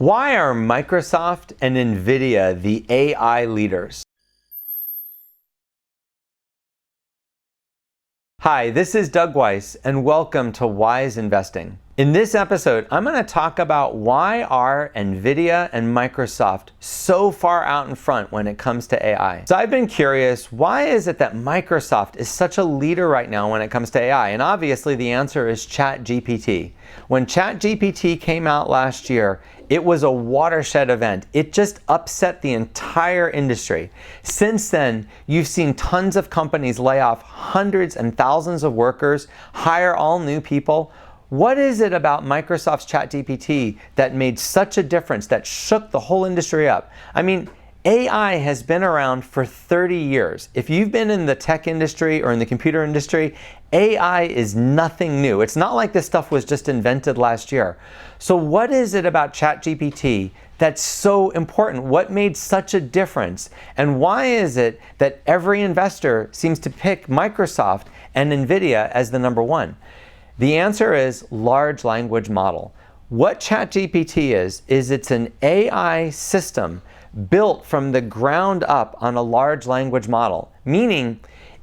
Why are Microsoft and NVIDIA the AI leaders? Hi, this is Doug Weiss, and welcome to Wise Investing. In this episode, I'm going to talk about why are NVIDIA and Microsoft so far out in front when it comes to AI. So I've been curious, why is it that Microsoft is such a leader right now when it comes to AI? And obviously the answer is ChatGPT. When ChatGPT came out last year, it was a watershed event. It just upset the entire industry. Since then, you've seen tons of companies lay off hundreds and thousands of workers, hire all new people. What is it about Microsoft's ChatGPT that made such a difference, that shook the whole industry up? I mean, AI has been around for 30 years. If you've been in the tech industry or in the computer industry, AI is nothing new. It's not like this stuff was just invented last year. So what is it about ChatGPT that's so important? What made such a difference? And why is it that every investor seems to pick Microsoft and NVIDIA as the number one? The answer is large language model. What ChatGPT is it's an AI system built from the ground up on a large language model, meaning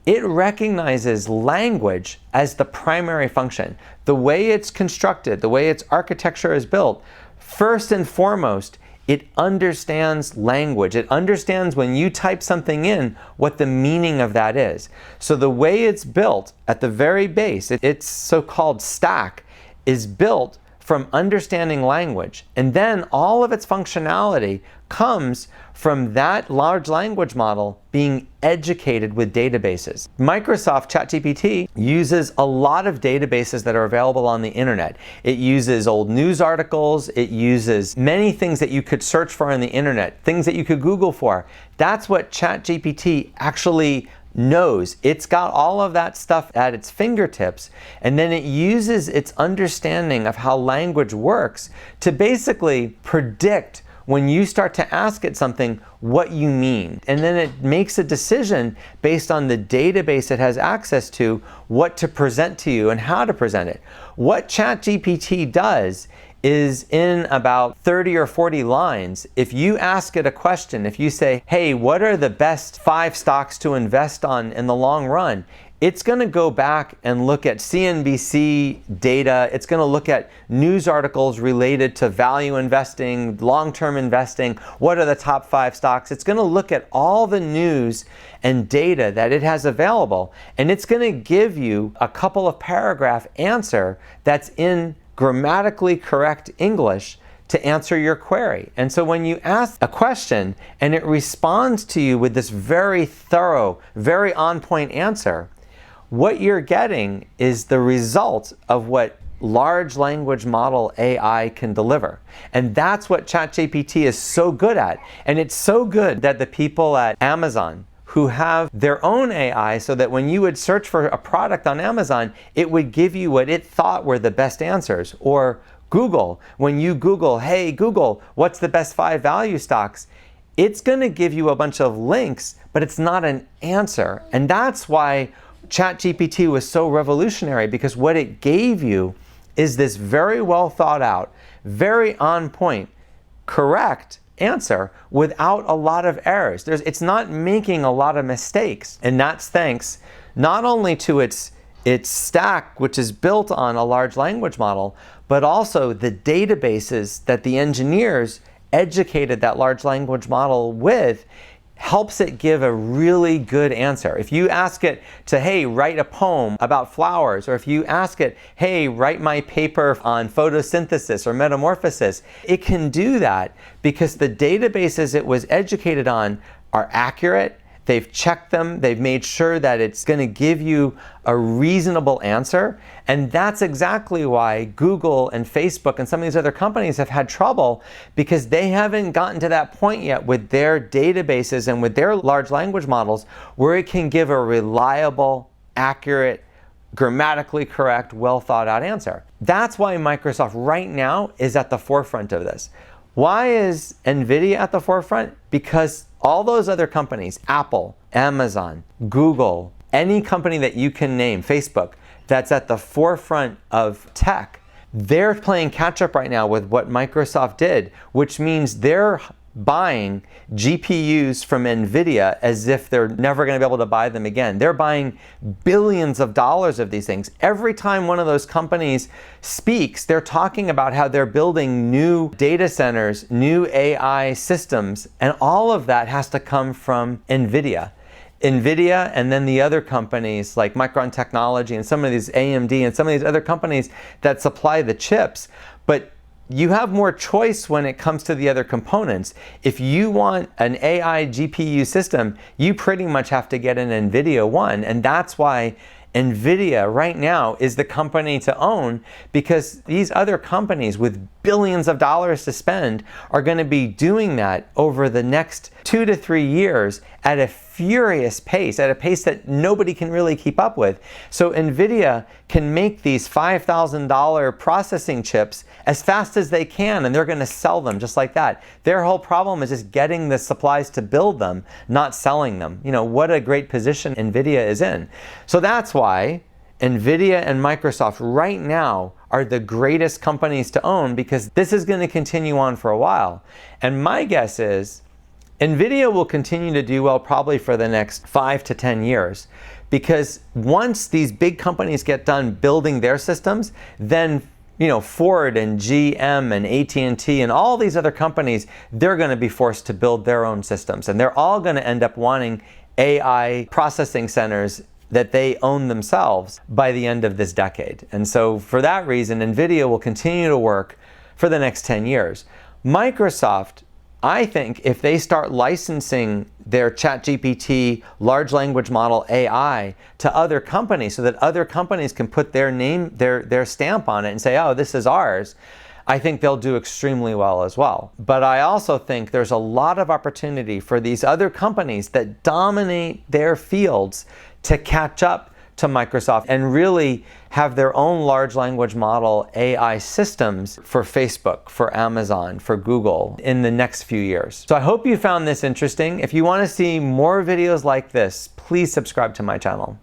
it recognizes language as the primary function. The way it's constructed, the way its architecture is built, first and foremost, it understands language. It understands when you type something in what the meaning of that is. So the way it's built at the very base, its so-called stack, is built from understanding language. And then all of its functionality comes from that large language model being educated with databases. Microsoft ChatGPT uses a lot of databases that are available on the internet. It uses old news articles. It uses many things that you could search for on the internet, things that you could Google for. That's what ChatGPT actually knows. It's got all of that stuff at its fingertips, and then it uses its understanding of how language works to basically predict when you start to ask it something what you mean. And then it makes a decision based on the database it has access to what to present to you and how to present it. What ChatGPT does is in about 30 or 40 lines, if you ask it a question, if you say, hey, what are the best 5 stocks to invest on in the long run? It's going to go back and look at CNBC data. It's going to look at news articles related to value investing, long-term investing. What are the top 5 stocks? It's going to look at all the news and data that it has available, and it's going to give you a couple of paragraph answer that's in grammatically correct English to answer your query. And so when you ask a question and it responds to you with this very thorough, very on-point answer, what you're getting is the result of what large language model AI can deliver. And that's what ChatGPT is so good at. And it's so good that the people at Amazon who have their own AI, so that when you would search for a product on Amazon, it would give you what it thought were the best answers. Or Google, when you Google, hey Google, what's the best 5 value stocks? It's going to give you a bunch of links, but it's not an answer. And that's why ChatGPT was so revolutionary, because what it gave you is this very well thought out, very on point, correct answer without a lot of errors. It's not making a lot of mistakes. And that's thanks not only to its stack, which is built on a large language model, but also the databases that the engineers educated that large language model with helps it give a really good answer. If you ask it to, hey, write a poem about flowers, or if you ask it, hey, write my paper on photosynthesis or metamorphosis, it can do that because the databases it was educated on are accurate. They've checked them. They've made sure that it's going to give you a reasonable answer. And that's exactly why Google and Facebook and some of these other companies have had trouble, because they haven't gotten to that point yet with their databases and with their large language models where it can give a reliable, accurate, grammatically correct, well thought out answer. That's why Microsoft right now is at the forefront of this. Why is NVIDIA at the forefront? Because all those other companies, Apple, Amazon, Google, any company that you can name, Facebook, that's at the forefront of tech, They're playing catch up right now with what Microsoft did, which means they're buying GPUs from NVIDIA as if they're never going to be able to buy them again. They're buying billions of dollars of these things. Every time one of those companies speaks, they're talking about how they're building new data centers, new AI systems, and all of that has to come from NVIDIA. NVIDIA and then the other companies like Micron Technology and some of these AMD and some of these other companies that supply the chips. But you have more choice when it comes to the other components. If you want an AI GPU system, you pretty much have to get an NVIDIA one, and that's why NVIDIA right now is the company to own, because these other companies with billions of dollars to spend are going to be doing that over the next 2 to 3 years at a furious pace, at a pace that nobody can really keep up with. So NVIDIA can make these $5,000 processing chips as fast as they can, and they're going to sell them just like that. Their whole problem is just getting the supplies to build them, not selling them. You know, what a great position NVIDIA is in. So that's why NVIDIA and Microsoft right now are the greatest companies to own, because this is going to continue on for a while. And my guess is NVIDIA will continue to do well probably for the next 5 to 10 years, because once these big companies get done building their systems, then Ford and GM and AT&T and all these other companies, they're going to be forced to build their own systems, and they're all going to end up wanting AI processing centers that they own themselves by the end of this decade. And so for that reason, NVIDIA will continue to work for the next 10 years. Microsoft, I think if they start licensing their ChatGPT large language model AI to other companies so that other companies can put their name, their stamp on it and say, oh, this is ours, I think they'll do extremely well as well. But I also think there's a lot of opportunity for these other companies that dominate their fields to catch up to Microsoft and really have their own large language model AI systems for Facebook, for Amazon, for Google in the next few years. So I hope you found this interesting. If you want to see more videos like this, please subscribe to my channel.